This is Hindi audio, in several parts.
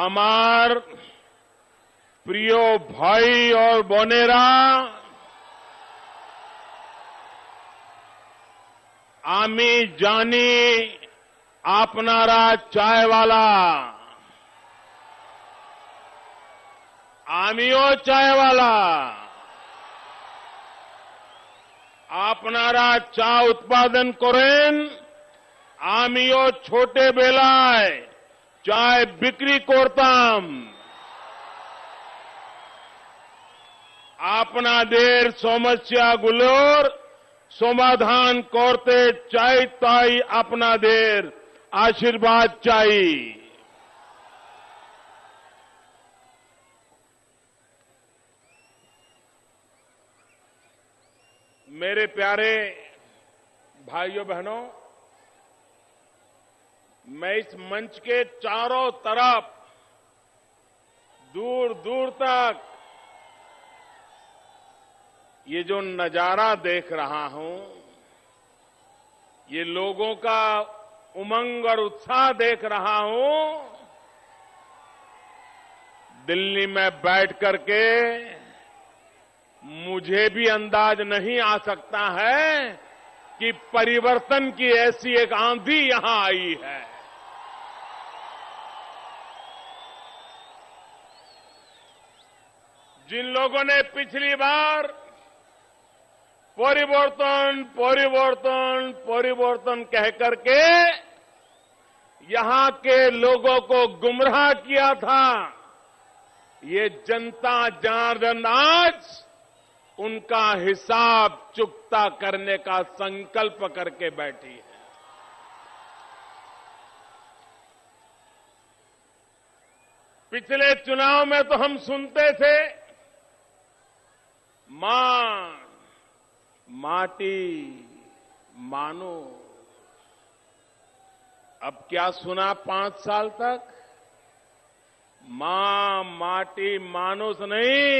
আমার প্রিয় ভাই और বোনেরা, আমি জানি আপনারা চায়ওয়ালা, আমিও চায়ওয়ালা। আপনারা চা উৎপাদন করেন, আমিও ছোটবেলায় চায় বিক্রি করতাম। আপনাদের সমস্যাগুলোর সমাধান করতে চাই, তাই আপনাদের আশীর্বাদ চাই। मेरे प्यारे भाइयों बहनों, मैं इस मंच के चारों तरफ दूर दूर तक ये जो नजारा देख रहा हूं, ये लोगों का उमंग और उत्साह देख रहा हूं, दिल्ली में बैठ करके मुझे भी अंदाज नहीं आ सकता है कि परिवर्तन की ऐसी एक आंधी यहां आई है। जिन लोगों ने पिछली बार परिवर्तन परिवर्तन परिवर्तन कह करके यहां के लोगों को गुमराह किया था, ये जनता जनार्दन आज उनका हिसाब चुकता करने का संकल्प करके बैठी है। पिछले चुनाव में तो हम सुनते थे, मां माटी मानो। अब क्या सुना 5 साल तक? मां माटी मानुस नहीं,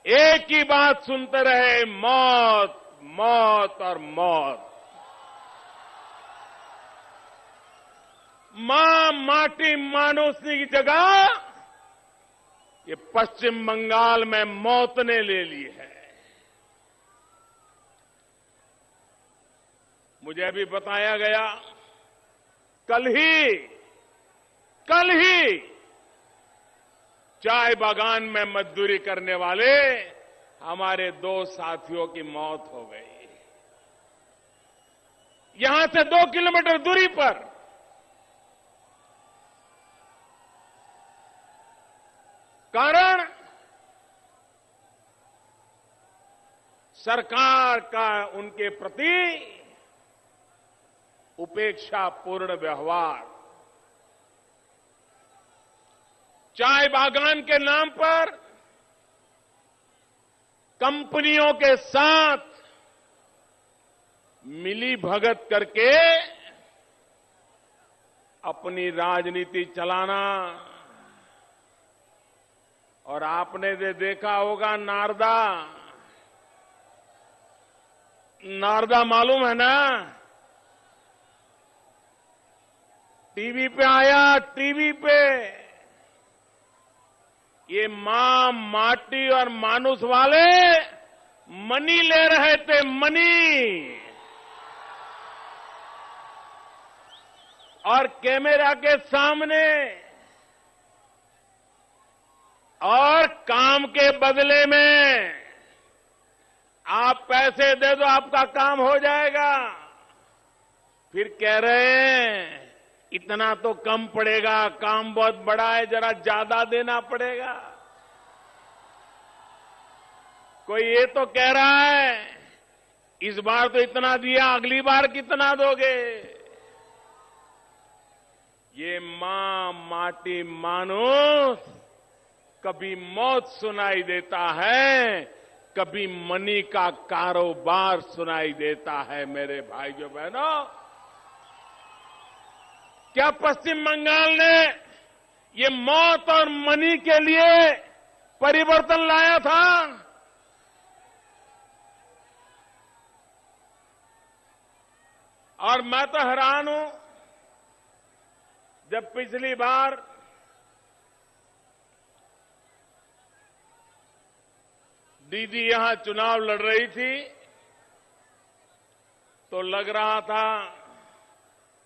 एक ही बात सुनते रहे, मौत मौत और मौत। मां माटी मानुस की जगह ये पश्चिम बंगाल में मौत ने ले ली है। मुझे अभी बताया गया, कल ही चाय बागान में मजदूरी करने वाले हमारे 2 साथियों की मौत हो गई। यहां से 2 किलोमीटर दूरी पर कारण सरकार का उनके प्रति उपेक्षापूर्ण व्यवहार। चाय बागान के नाम पर कंपनियों के साथ मिली भगत करके अपनी राजनीति चलाना। और आपने देखा होगा नारदा मालूम है ना? टीवी पे आया, टीवी पे ये मां माटी और मानुस वाले मनी ले रहे थे, मनी। और कैमरा के सामने और काम के बदले में आप पैसे दे दो, आपका काम हो जाएगा। फिर कह रहे हैं इतना तो कम पड़ेगा, काम बहुत बड़ा है, जरा ज्यादा देना पड़ेगा। कोई ये तो कह रहा है इस बार तो इतना दिया, अगली बार कितना दोगे? ये मां माटी मानुस कभी मौत सुनाई देता है, कभी मनी का कारोबार सुनाई देता है। मेरे भाइयों बहनों, क्या पश्चिम बंगाल ने ये मौत और मनी के लिए परिवर्तन लाया था? और मैं तो हैरान हूं, जब पिछली बार दीदी यहां चुनाव लड़ रही थी तो लग रहा था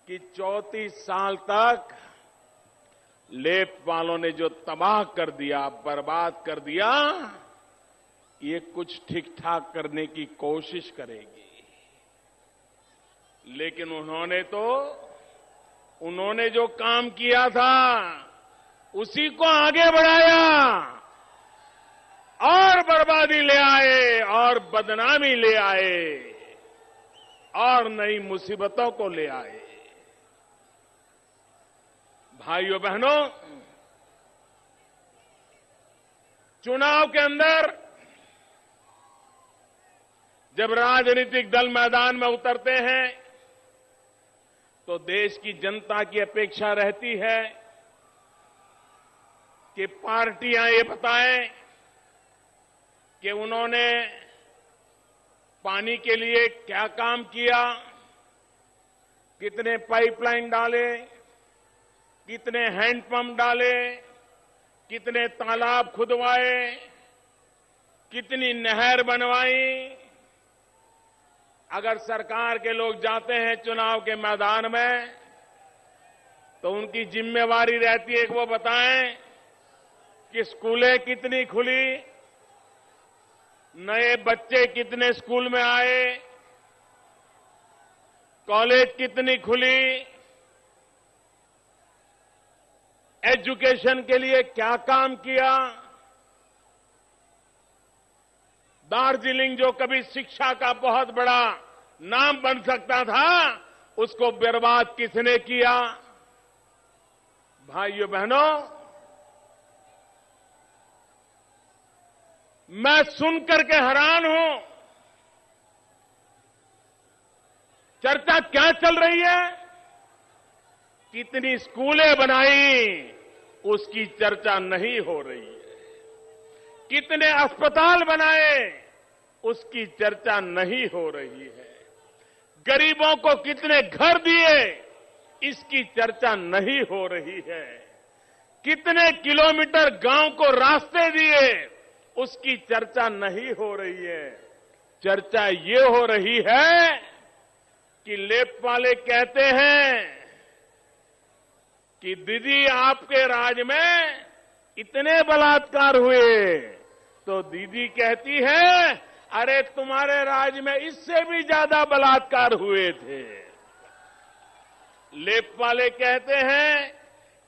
कि 34 साल तक लेप वालों ने जो तबाह कर दिया, बर्बाद कर दिया, ये कुछ ठीक ठाक करने की कोशिश करेगी। लेकिन उन्होंने जो काम किया था उसी को आगे बढ़ाया और बर्बादी ले आए और बदनामी ले आए और नई मुसीबतों को ले आए। भाइयों बहनों, चुनाव के अंदर जब राजनीतिक दल मैदान में उतरते हैं तो देश की जनता की अपेक्षा रहती है कि पार्टियां ये बताएं कि उन्होंने पानी के लिए क्या काम किया, कितने पाइपलाइन डाले, कितने हैंडपंप डाले, कितने तालाब खुदवाए, कितनी नहर बनवाई। अगर सरकार के लोग जाते हैं चुनाव के मैदान में तो उनकी जिम्मेवारी रहती है कि वो बताएं कि स्कूलें कितनी खुली, नए बच्चे कितने स्कूल में आए, कॉलेज कितनी खुली, एजुकेशन के लिए क्या काम किया। दार्जिलिंग जो कभी शिक्षा का बहुत बड़ा नाम बन सकता था, उसको बर्बाद किसने किया। भाइयों बहनों, मैं सुनकर के हैरान हूं। चर्चा क्या चल रही है? कितनी स्कूलें बनाई, उसकी चर्चा नहीं हो रही है। कितने अस्पताल बनाए, उसकी चर्चा नहीं हो रही है। गरीबों को कितने घर दिए, इसकी चर्चा नहीं हो रही है। कितने किलोमीटर गांव को रास्ते दिए, उसकी चर्चा नहीं हो रही है। चर्चा ये हो रही है कि लेप वाले कहते हैं कि दीदी आपके राज में इतने बलात्कार हुए, तो दीदी कहती है अरे तुम्हारे राज में इससे भी ज्यादा बलात्कार हुए थे। लेप वाले कहते हैं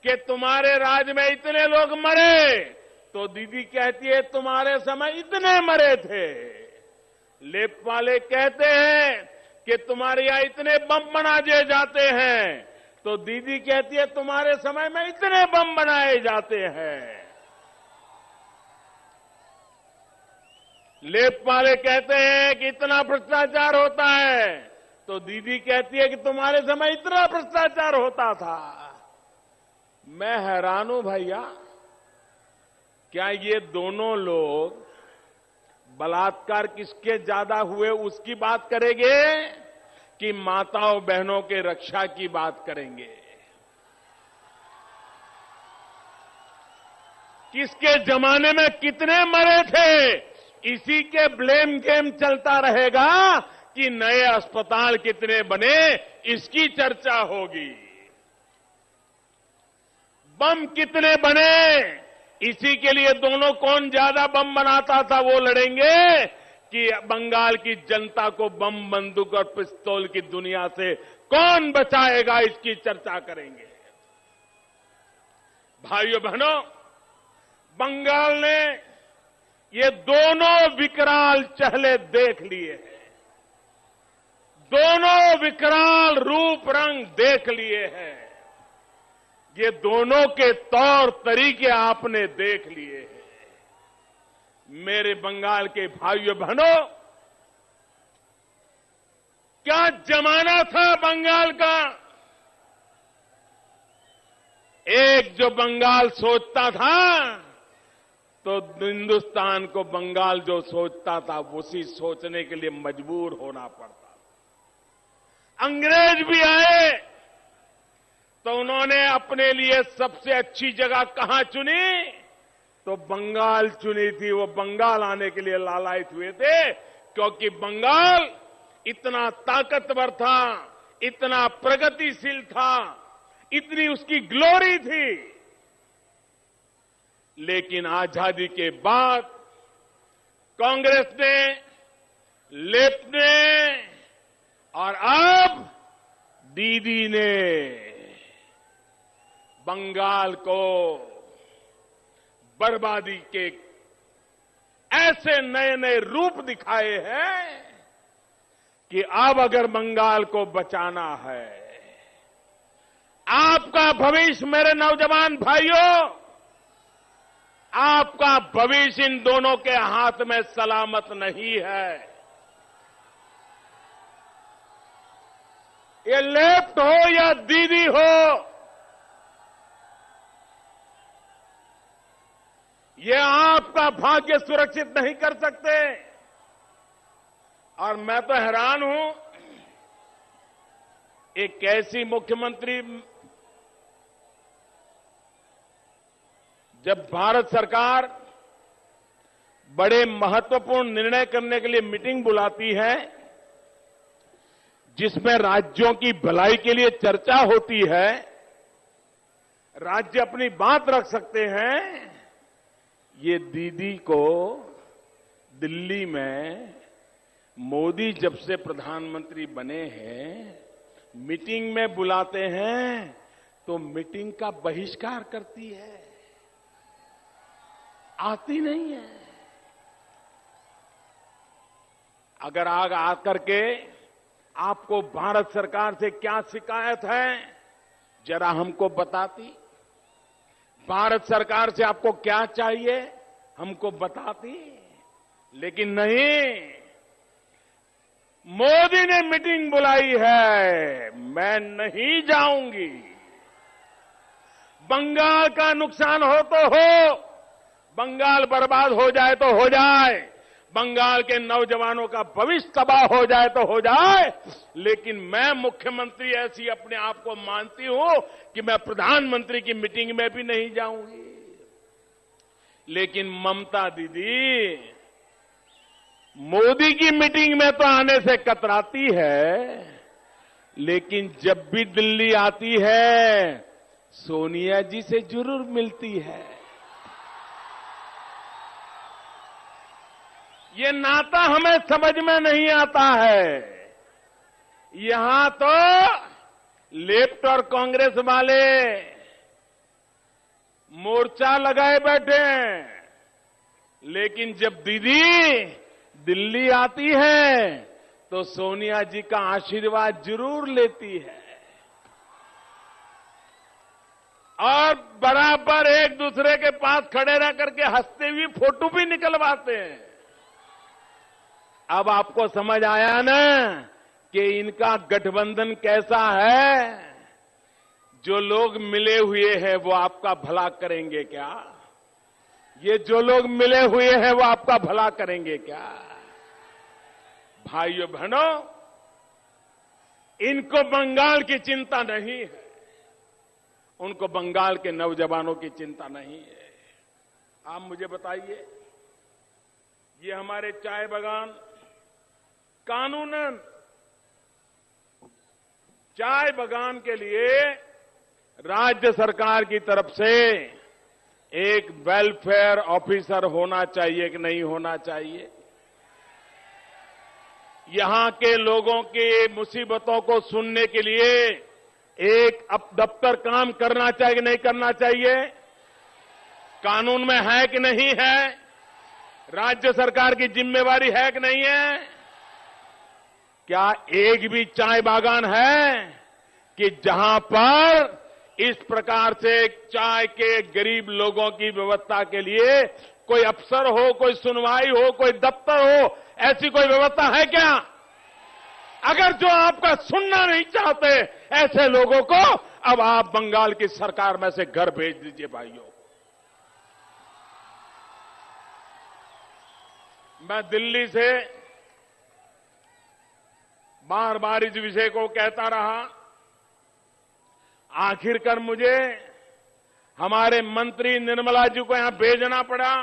कि तुम्हारे राज में इतने लोग मरे, तो दीदी कहती है तुम्हारे समय इतने मरे थे। लेप वाले कहते हैं कि तुम्हारे यहां इतने बम बना दिए जाते हैं, तो दीदी कहती है तुम्हारे समय में इतने बम बनाए जाते हैं। लेप वाले कहते हैं कि इतना भ्रष्टाचार होता है, तो दीदी कहती है कि तुम्हारे समय इतना भ्रष्टाचार होता था। मैं हैरान हूं भैया, क्या ये दोनों लोग बलात्कार किसके ज्यादा हुए उसकी बात करेंगे कि माताओं बहनों के रक्षा की बात करेंगे? किसके जमाने में कितने मरे थे, इसी के ब्लेम गेम चलता रहेगा कि नए अस्पताल कितने बने, इसकी चर्चा होगी। बम कितने बने, इसी के लिए दोनों कौन ज्यादा बम बनाता था वो लड़ेंगे कि बंगाल की जनता को बम, बंदूक और पिस्तौल की दुनिया से कौन बचाएगा, इसकी चर्चा करेंगे। भाइयों बहनों, बंगाल ने ये दोनों विकराल चेहरे देख लिए हैं, दोनों विकराल रूप रंग देख लिए हैं, ये दोनों के तौर तरीके आपने देख लिए हैं। मेरे बंगाल के भाइयों बहनों, क्या जमाना था बंगाल का। एक जो बंगाल सोचता था तो हिंदुस्तान को बंगाल जो सोचता था उसी सोचने के लिए मजबूर होना पड़ता। अंग्रेज भी आए तो उन्होंने अपने लिए सबसे अच्छी जगह कहां चुनी? तो बंगाल चुनी थी, वो बंगाल आने के लिए लालायित हुए थे, क्योंकि बंगाल इतना ताकतवर था, इतना प्रगतिशील था, इतनी उसकी ग्लोरी थी। लेकिन आजादी के बाद कांग्रेस ने, लेफ्ट ने और अब दीदी ने बंगाल को बर्बादी के ऐसे नए नए रूप दिखाए हैं कि अब अगर बंगाल को बचाना है, आपका भविष्य मेरे नौजवान भाइयों, आपका भविष्य इन दोनों के हाथ में सलामत नहीं है। ये लेफ्ट हो या दीदी हो, ये आपका भाग्य सुरक्षित नहीं कर सकते। और मैं तो हैरान हूं, एक ऐसी मुख्यमंत्री, जब भारत सरकार बड़े महत्वपूर्ण निर्णय करने के लिए मीटिंग बुलाती है, जिसमें राज्यों की भलाई के लिए चर्चा होती है, राज्य अपनी बात रख सकते हैं, ये दीदी को दिल्ली में मोदी जब से प्रधानमंत्री बने हैं, मीटिंग में बुलाते हैं तो मीटिंग का बहिष्कार करती है, आती नहीं है। अगर आग आकर के आपको भारत सरकार से क्या शिकायत है, जरा हमको बताती। भारत सरकार से आपको क्या चाहिए, हमको बताती। लेकिन नहीं, मोदी ने मीटिंग बुलाई है, मैं नहीं जाऊंगी। बंगाल का नुकसान हो तो हो, बंगाल बर्बाद हो जाए तो हो जाए, बंगाल के नौजवानों का भविष्य तबाह हो जाए तो हो जाए, लेकिन मैं मुख्यमंत्री ऐसी अपने आप को मानती हूं कि मैं प्रधानमंत्री की मीटिंग में भी नहीं जाऊंगी। लेकिन ममता दीदी मोदी की मीटिंग में तो आने से कतराती है, लेकिन जब भी दिल्ली आती है सोनिया जी से जरूर मिलती है। ये नाता हमें समझ में नहीं आता है। यहां तो लेफ्ट और कांग्रेस वाले मोर्चा लगाए बैठे हैं, लेकिन जब दीदी दिल्ली आती है तो सोनिया जी का आशीर्वाद जरूर लेती है और बराबर एक दूसरे के पास खड़े रह करके हंसते हुए फोटो भी निकलवाते हैं। अब आपको समझ आया ना कि इनका गठबंधन कैसा है। जो लोग मिले हुए हैं वो आपका भला करेंगे क्या? ये जो लोग मिले हुए हैं वो आपका भला करेंगे क्या? भाइयों बहनों, इनको बंगाल की चिंता नहीं है, उनको बंगाल के नौजवानों की चिंता नहीं है। आप मुझे बताइए, ये हमारे चाय बागान कानूनन चाय बागान के लिए राज्य सरकार की तरफ से एक वेलफेयर ऑफिसर होना चाहिए कि नहीं होना चाहिए? यहां के लोगों की मुसीबतों को सुनने के लिए एक अब दफ्तर काम करना चाहिए कि नहीं करना चाहिए? कानून में है कि नहीं है? राज्य सरकार की जिम्मेवारी है कि नहीं है? क्या एक भी चाय बागान है कि जहां पर इस प्रकार से चाय के गरीब लोगों की व्यवस्था के लिए कोई अफसर हो, कोई सुनवाई हो, कोई दफ्तर हो, ऐसी कोई व्यवस्था है क्या? अगर जो आपका सुनना नहीं चाहते ऐसे लोगों को अब आप बंगाल की सरकार में से घर भेज दीजिए। भाइयों, मैं दिल्ली से बार बार इस विषय को कहता रहा। आखिरकार मुझे हमारे मंत्री निर्मला जी को यहां भेजना पड़ा।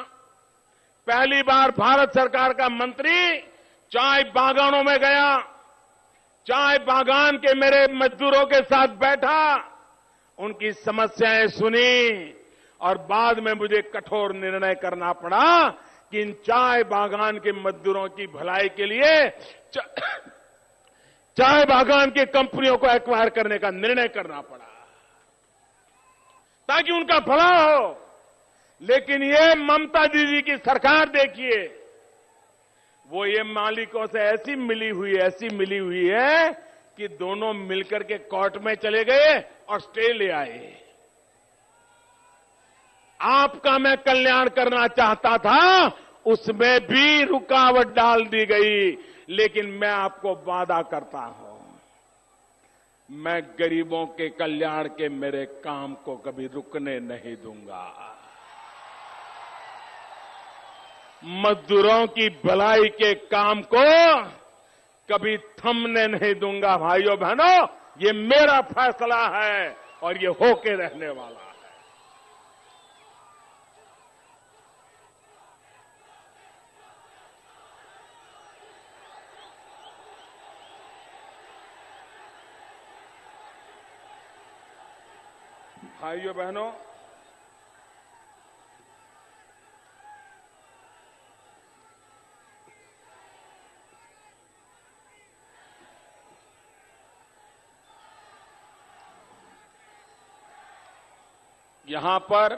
पहली बार भारत सरकार का मंत्री चाय बागानों में गया, चाय बागान के मेरे मजदूरों के साथ बैठा, उनकी समस्याएं सुनी और बाद में मुझे कठोर निर्णय करना पड़ा कि इन चाय बागान के मजदूरों की भलाई के लिए चाय बागान की कंपनियों को एक्वायर करने का निर्णय करना पड़ा ताकि उनका भला हो। लेकिन ये ममता दीदी की सरकार देखिए, वो ये मालिकों से ऐसी मिली हुई है कि दोनों मिलकर के कोर्ट में चले गए और स्टे ले आए। आपका मैं कल्याण करना चाहता था, उसमें भी रुकावट डाल दी गई। लेकिन मैं आपको वादा करता हूं, मैं गरीबों के कल्याण के मेरे काम को कभी रुकने नहीं दूंगा। मजदूरों की भलाई के काम को कभी थमने नहीं दूंगा। भाइयों बहनों, ये मेरा फैसला है और ये होके रहने वाला है। भाइयों बहनों, यहां पर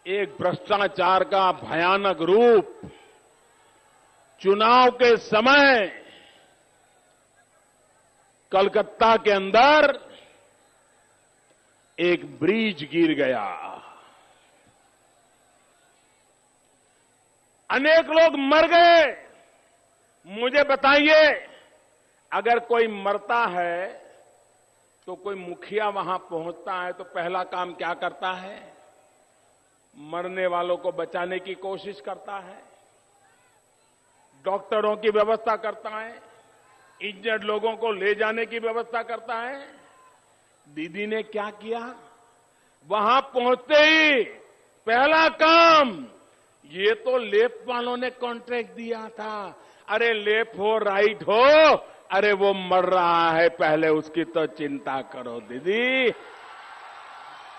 एक भ्रष्टाचार का भयानक रूप चुनाव के समय कलकत्ता के अंदर एक ब्रिज गिर गया। अनेक लोग मर गए। मुझे बताइए, अगर कोई मरता है तो कोई मुखिया वहां पहुंचता है तो पहला काम क्या करता है? मरने वालों को बचाने की कोशिश करता है, डॉक्टरों की व्यवस्था करता है, इंजर्ड लोगों को ले जाने की व्यवस्था करता है। दीदी ने क्या किया? वहां पहुंचते ही पहला काम, ये तो लेप वालों ने कॉन्ट्रैक्ट दिया था। अरे लेप हो राइट हो, अरे वो मर रहा है, पहले उसकी तो चिंता करो दीदी।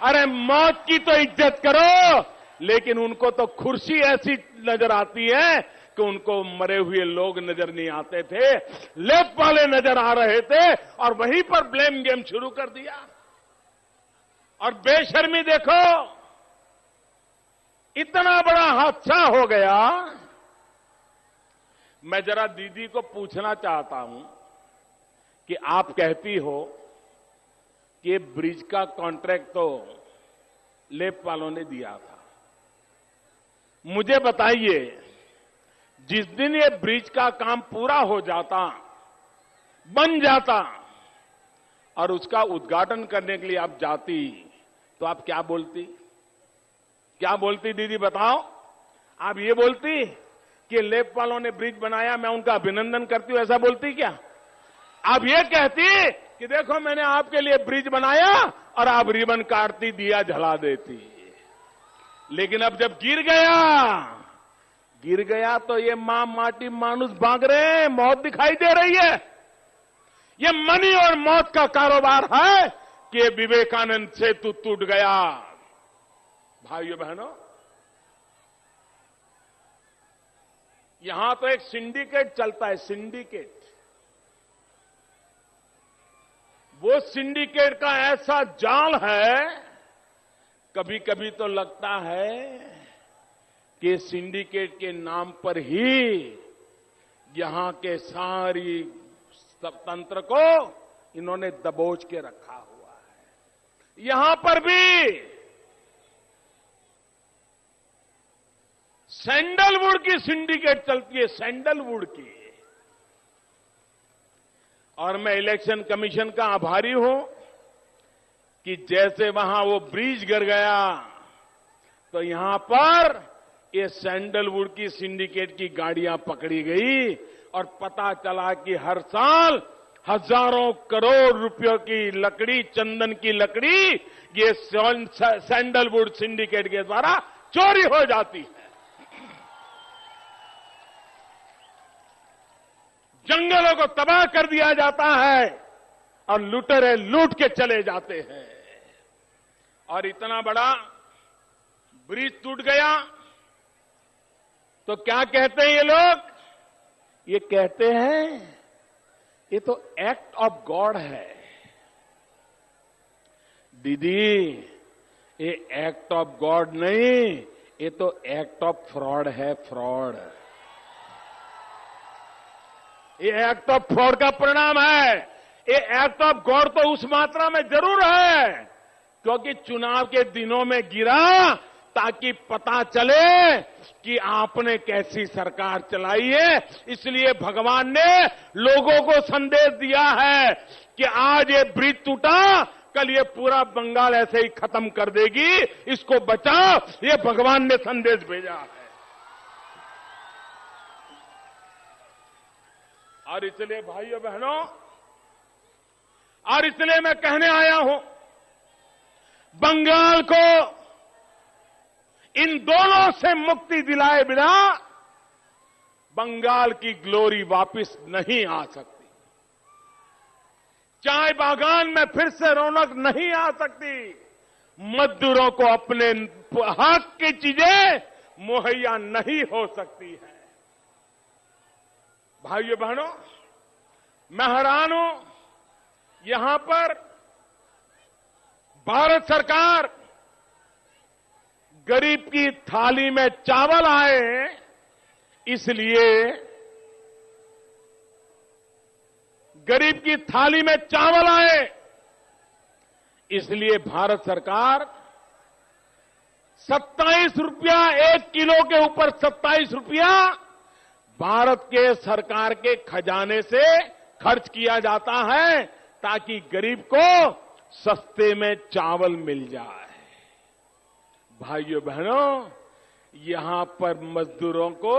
अरे मौत की तो इज्जत करो। लेकिन उनको तो कुर्सी ऐसी नजर आती है कि उनको मरे हुए लोग नजर नहीं आते थे, लेप वाले नजर आ रहे थे और वहीं पर ब्लेम गेम शुरू कर दिया। और बेशर्मी देखो, इतना बड़ा हादसा हो गया। मैं जरा दीदी को पूछना चाहता हूं कि आप कहती हो कि ब्रिज का कॉन्ट्रैक्ट तो लेप वालों ने दिया था। मुझे बताइए, जिस दिन ये ब्रिज का काम पूरा हो जाता, बन जाता और उसका उद्घाटन करने के लिए आप जाती, तो आप क्या बोलती? क्या बोलती दीदी बताओ? आप ये बोलती कि लेप वालों ने ब्रिज बनाया, मैं उनका अभिनंदन करती हूं, ऐसा बोलती क्या? आप ये कहती कि देखो मैंने आपके लिए ब्रिज बनाया और आप रिबन काटती, दिया जला देती। लेकिन अब जब गिर गया तो ये मां माटी मानुस भाग रहे हैं, मौत दिखाई दे रही है। ये मनी और मौत का कारोबार है कि विवेकानंद सेतु टूट गया। भाइयों बहनों, यहां तो एक सिंडिकेट चलता है, सिंडिकेट। वो सिंडिकेट का ऐसा जाल है, कभी कभी तो लगता है कि सिंडिकेट के नाम पर ही यहां के सारी तंत्र को इन्होंने दबोच के रखा हुआ है। यहां पर भी सैंडलवुड की सिंडिकेट चलती है, सैंडलवुड की। और मैं इलेक्शन कमीशन का आभारी हूं कि जैसे वहां वो ब्रिज गिर गया तो यहां पर ये सैंडलवुड की सिंडिकेट की गाड़ियां पकड़ी गई और पता चला कि हर साल हजारों करोड़ रुपयों की लकड़ी, चंदन की लकड़ी, ये सैंडलवुड सिंडिकेट के द्वारा चोरी हो जाती है। जंगलों को तबाह कर दिया जाता है और लुटेरे लूट के चले जाते हैं। और इतना बड़ा ब्रिज टूट गया तो क्या कहते हैं ये लोग? ये कहते हैं ये तो एक्ट ऑफ गॉड है। दीदी, ये एक्ट ऑफ गॉड नहीं, ये तो एक्ट ऑफ फ्रॉड है, फ्रॉड। ये एक्ट ऑफ फ्रॉड का परिणाम है। ये एक्ट ऑफ गॉड तो उस मात्रा में जरूर है क्योंकि चुनाव के दिनों में गिरा ताकि पता चले कि आपने कैसी सरकार चलाई है। इसलिए भगवान ने लोगों को संदेश दिया है कि आज ये ब्रिज टूटा, कल ये पूरा बंगाल ऐसे ही खत्म कर देगी, इसको बचाओ। ये भगवान ने संदेश भेजा है। और इसलिए भाइयों बहनों, और इसलिए मैं कहने आया हूं, बंगाल को इन दोनों से मुक्ति दिलाए बिना बंगाल की ग्लोरी वापस नहीं आ सकती। चाय बागान में फिर से रौनक नहीं आ सकती। मजदूरों को अपने हक की चीजें मुहैया नहीं हो सकती है। भाइयों बहनों, मैं हैरान हूं, यहां पर भारत सरकार गरीब की थाली में चावल आए, इसलिए गरीब की थाली में चावल आए, इसलिए भारत सरकार 27 रुपया 1 किलो के ऊपर 27 रुपया भारत के सरकार के खजाने से खर्च किया जाता है ताकि गरीब को सस्ते में चावल मिल जाए। भाइयों बहनों, यहां पर मजदूरों को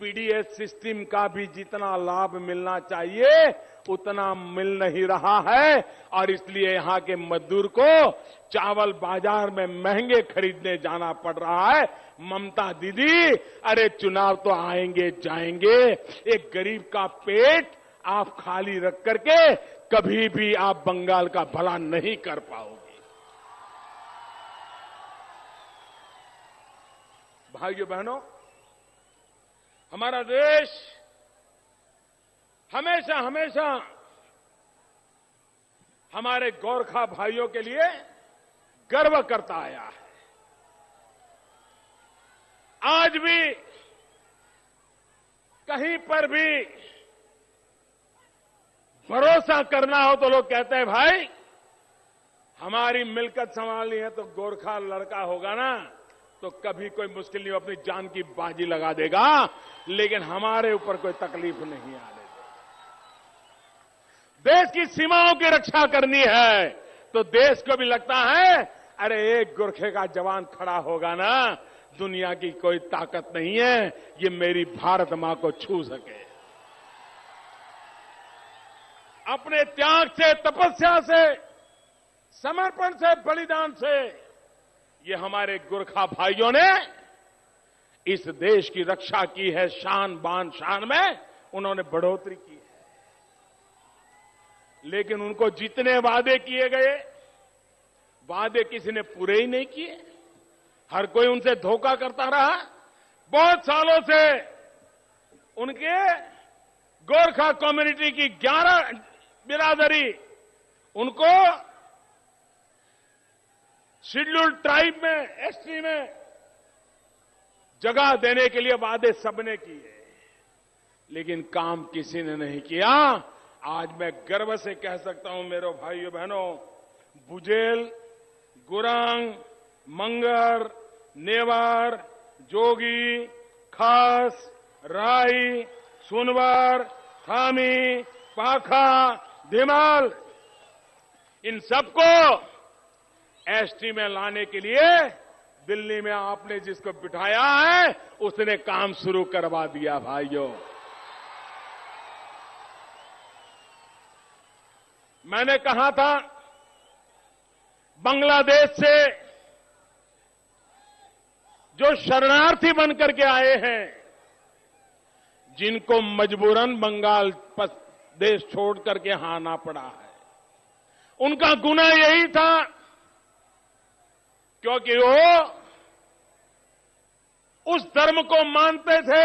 पीडीएस सिस्टम का भी जितना लाभ मिलना चाहिए उतना मिल नहीं रहा है और इसलिए यहां के मजदूर को चावल बाजार में महंगे खरीदने जाना पड़ रहा है। ममता दीदी, अरे चुनाव तो आएंगे जाएंगे, एक गरीब का पेट आप खाली रख करके कभी भी आप बंगाल का भला नहीं कर पाओगे। भाइयों बहनों, हमारा देश हमेशा हमेशा हमारे गोरखा भाइयों के लिए गर्व करता आया है। आज भी कहीं पर भी भरोसा करना हो तो लोग कहते हैं भाई हमारी मिलकत संभालनी है तो गोरखा लड़का होगा ना तो कभी कोई मुश्किल नहीं, अपनी जान की बाजी लगा देगा, लेकिन हमारे ऊपर कोई तकलीफ नहीं आने देगा। देश की सीमाओं की रक्षा करनी है तो देश को भी लगता है अरे एक गोरखे का जवान खड़ा होगा ना, दुनिया की कोई ताकत नहीं है ये मेरी भारत मां को छू सके। अपने त्याग से, तपस्या से, समर्पण से, बलिदान से ये हमारे गोरखा भाइयों ने इस देश की रक्षा की है। शान बान शान में उन्होंने बढ़ोतरी की है, लेकिन उनको जितने वादे किए गए वादे किसी ने पूरे ही नहीं किए। हर कोई उनसे धोखा करता रहा। बहुत सालों से उनके गोरखा कम्युनिटी की 11 बिरादरी उनको शेड्यूल्ड ट्राइब में, एसटी में जगह देने के लिए वादे सबने किए, लेकिन काम किसी ने नहीं किया। आज मैं गर्व से कह सकता हूं मेरे भाइयों बहनों, बुजेल, गुरांग, मंगर, नेवार, जोगी, खास, राई, सुनवार, थामी, पाखा, धीमाल, इन सबको एसटी में लाने के लिए दिल्ली में आपने जिसको बिठाया है उसने काम शुरू करवा दिया। भाइयों, मैंने कहा था बांग्लादेश से जो शरणार्थी बनकर के आए हैं, जिनको मजबूरन बंगाल देश छोड़ करके आना पड़ा है, उनका गुनाह यही था क्योंकि वो उस धर्म को मानते थे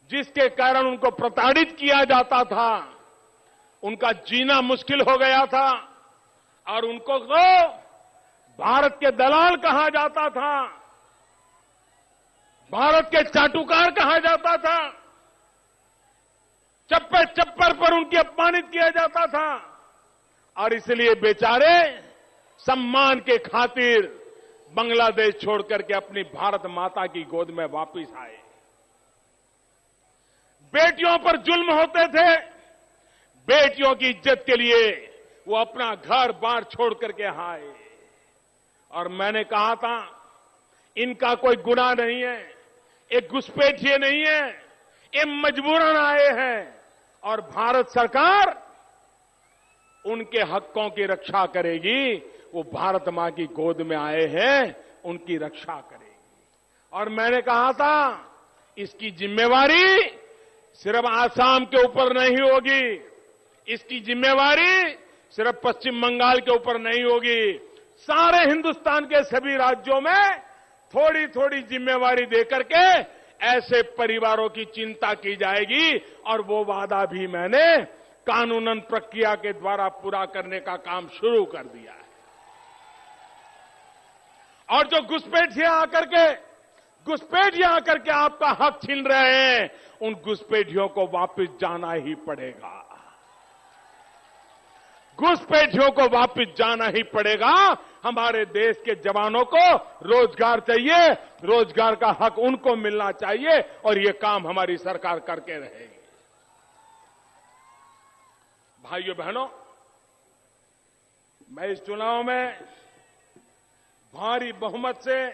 जिसके कारण उनको प्रताड़ित किया जाता था, उनका जीना मुश्किल हो गया था और उनको तो भारत के दलाल कहा जाता था, भारत के चाटुकार कहा जाता था, चप्पे चप्पर पर उनकी अपमानित किया जाता था और इसलिए बेचारे सम्मान के खातिर बांग्लादेश छोड़कर के अपनी भारत माता की गोद में वापस आए। बेटियों पर जुल्म होते थे, बेटियों की इज्जत के लिए वो अपना घर बार छोड़ करके आए और मैंने कहा था इनका कोई गुनाह नहीं है, एक घुसपैठिए नहीं है, ये मजबूरन आए हैं और भारत सरकार उनके हकों की रक्षा करेगी। वो भारत मां की गोद में आए हैं, उनकी रक्षा करेगी। और मैंने कहा था इसकी जिम्मेवारी सिर्फ आसाम के ऊपर नहीं होगी, इसकी जिम्मेवारी सिर्फ पश्चिम बंगाल के ऊपर नहीं होगी, सारे हिंदुस्तान के सभी राज्यों में थोड़ी थोड़ी जिम्मेवारी देकर के ऐसे परिवारों की चिंता की जाएगी और वो वादा भी मैंने कानूनन प्रक्रिया के द्वारा पूरा करने का काम शुरू कर दिया है। और जो घुसपैठियां आकर के आपका हक छीन रहे हैं, उन घुसपैठियों को वापस जाना ही पड़ेगा, घुसपैठियों को वापस जाना ही पड़ेगा। हमारे देश के जवानों को रोजगार चाहिए, रोजगार का हक उनको मिलना चाहिए और ये काम हमारी सरकार करके रहेगी। भाइयों बहनों, मैं इस चुनाव में भारी बहुमत से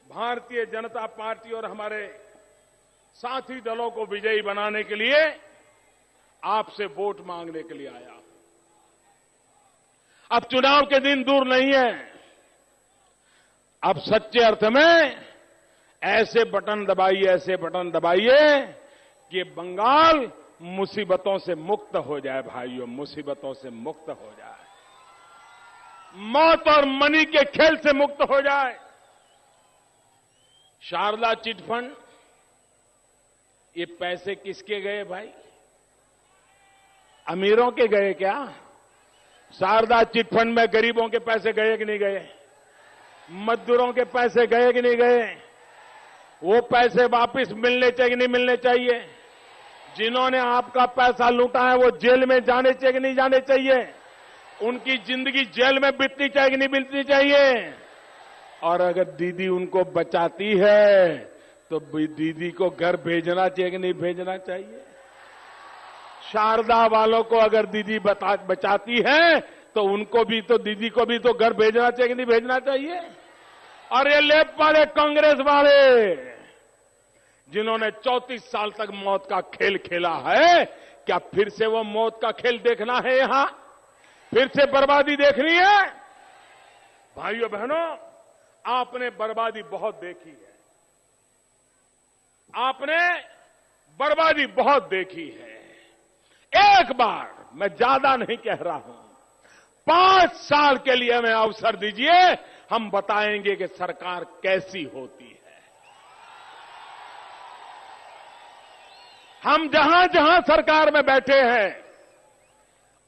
भारतीय जनता पार्टी और हमारे साथी दलों को विजयी बनाने के लिए आपसे वोट मांगने के लिए आया। अब चुनाव के दिन दूर नहीं है, अब सच्चे अर्थ में ऐसे बटन दबाइए कि बंगाल मुसीबतों से मुक्त हो जाए। भाइयों, मुसीबतों से मुक्त हो जाए, मौत और मनी के खेल से मुक्त हो जाए। शारदा चिटफंड, ये पैसे किसके गए भाई? अमीरों के गए क्या? शारदा चिटफंड में गरीबों के पैसे गए कि नहीं गए? मजदूरों के पैसे गए कि नहीं गए? वो पैसे वापस मिलने चाहिए कि नहीं मिलने चाहिए? जिन्होंने आपका पैसा लूटा है वो जेल में जाने चाहिए कि नहीं जाने चाहिए? उनकी जिंदगी जेल में बीतनी चाहिए कि नहीं बीतनी चाहिए? और अगर दीदी उनको बचाती है तो दीदी को घर भेजना चाहिए कि नहीं भेजना चाहिए? शारदा वालों को अगर दीदी बचाती है तो उनको भी तो, दीदी को भी तो घर भेजना चाहिए कि नहीं भेजना चाहिए? और ये लेफ्ट वाले, कांग्रेस वाले, जिन्होंने 34 साल तक मौत का खेल खेला है, क्या फिर से वो मौत का खेल देखना है? यहां फिर से बर्बादी देखनी है? भाइयों बहनों, आपने बर्बादी बहुत देखी है, आपने बर्बादी बहुत देखी है। एक बार, मैं ज्यादा नहीं कह रहा हूं, 5 साल के लिए हमें अवसर दीजिए, हम बताएंगे कि सरकार कैसी होती है। हम जहां जहां सरकार में बैठे हैं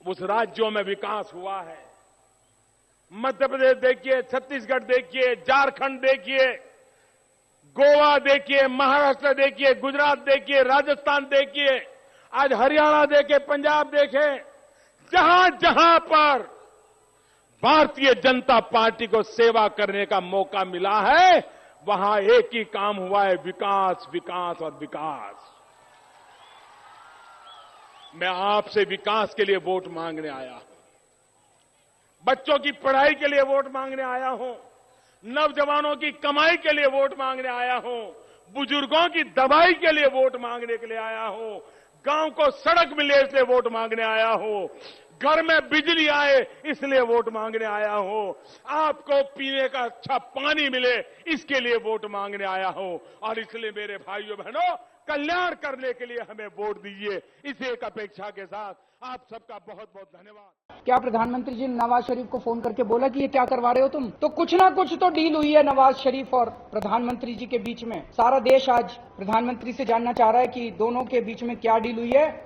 उस राज्यों में विकास हुआ है। मध्य प्रदेश देखिए, छत्तीसगढ़ देखिए, झारखंड देखिए, गोवा देखिए, महाराष्ट्र देखिए, गुजरात देखिए, राजस्थान देखिए, आज हरियाणा देखे, पंजाब देखे, जहां जहां पर भारतीय जनता पार्टी को सेवा करने का मौका मिला है, वहां एक ही काम हुआ है, विकास, विकास और विकास। मैं आपसे विकास के लिए वोट मांगने आया हूं, बच्चों की पढ़ाई के लिए वोट मांगने आया हूं, नौजवानों की कमाई के लिए वोट मांगने आया हूं, बुजुर्गों की दवाई के लिए वोट मांगने के लिए आया हूं, गांव को सड़क मिले इसलिए वोट मांगने आया हूं, घर में बिजली आए इसलिए वोट मांगने आया हूं, आपको पीने का अच्छा पानी मिले इसके लिए वोट मांगने आया हूं। और इसलिए मेरे भाइयों बहनों, कल्याण करने के लिए हमें वोट दीजिए। इसी एक अपेक्षा के साथ आप सबका बहुत बहुत धन्यवाद। क्या प्रधानमंत्री जी ने नवाज शरीफ को फोन करके बोला कि ये क्या करवा रहे हो तुम? तो कुछ ना कुछ तो डील हुई है नवाज शरीफ और प्रधानमंत्री जी के बीच में। सारा देश आज प्रधानमंत्री से जानना चाह रहा है कि दोनों के बीच में क्या डील हुई है।